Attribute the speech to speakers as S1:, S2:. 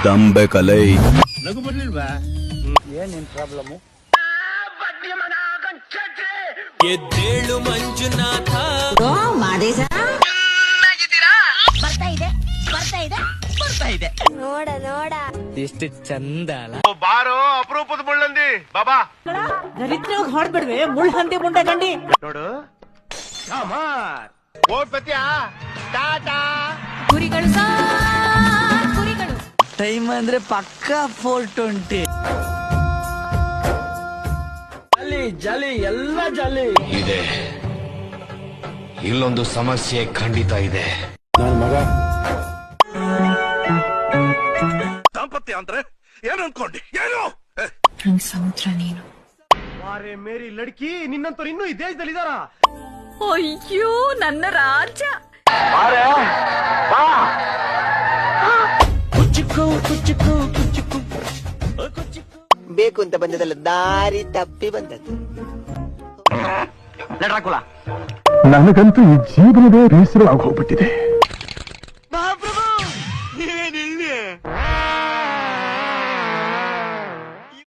S1: ದಂಬೆ ಕಲೈ.
S2: ನಗು ಬರ್ಲಿಲ್ವಾ?
S3: ಏನ್ ನಿನ್ ಪ್ರಾಬ್ಲಮ್?
S4: ಎದ್ದೇಳು ಮಂಜುನಾಥ.
S5: ನೋಡ ನೋಡ
S4: ಎಷ್ಟು ಚಂದ ಅಲ್ಲ.
S2: ಬಾರೋ ಅಪರೂಪದ ಮುಳ್ಳಂದಿ ಬಾಬಾ.
S6: ದರಿದ್ರ ಹೊಡ್ಬಿಡ್ವೆ ಮುಳ್ಳಂದಿ ಮುಂಡೆ ಗಂಡಿ.
S2: ನೋಡು ಓಡ್ಪತ್ಯಾ ಟಾಟಾ.
S5: ಕುರಿಗಳು ಕುರಿಗಳು.
S4: ಟೈಮ್ ಅಂದ್ರೆ ಪಕ್ಕ 4:20.
S3: ಜಾಲಿ ಜಾಲಿ ಎಲ್ಲ ಜಾಲಿ
S1: ಇದೆ ಇಲ್ಲೊಂದು ಸಮಸ್ಯೆ ಖಂಡಿತ ಇದೆ.
S3: ನನ್ ಮಗ
S2: ದಾಂಪತ್ಯ ಅಂದ್ರೆ ಏನು ಅನ್ಕೊಂಡಿ? ಏನು
S5: ಸಮುದ್ರ ನೀನು.
S2: ಮಾರೇ ಮೇರಿ ಲಡ್ಕಿ, ನಿನ್ನಂತವ್ರು ಇನ್ನೂ ಈ ದೇಶದಲ್ಲಿ ಇದಾರ?
S5: ಅಯ್ಯೋ ನನ್ನ ರಾಜ.
S7: ಬೇಕು ಅಂತ ಬಂದದಲ್ಲ, ದಾರಿ ತಪ್ಪಿ ಬಂದದ್ದು.
S8: ನನಗಂತೂ ಈ ಜೀವನವೇ ಬೇಸರವಾಗಿ ಹೋಗ್ಬಿಟ್ಟಿದೆ.
S2: ಮಹಾಪ್ರಭು, ನೀವೇನು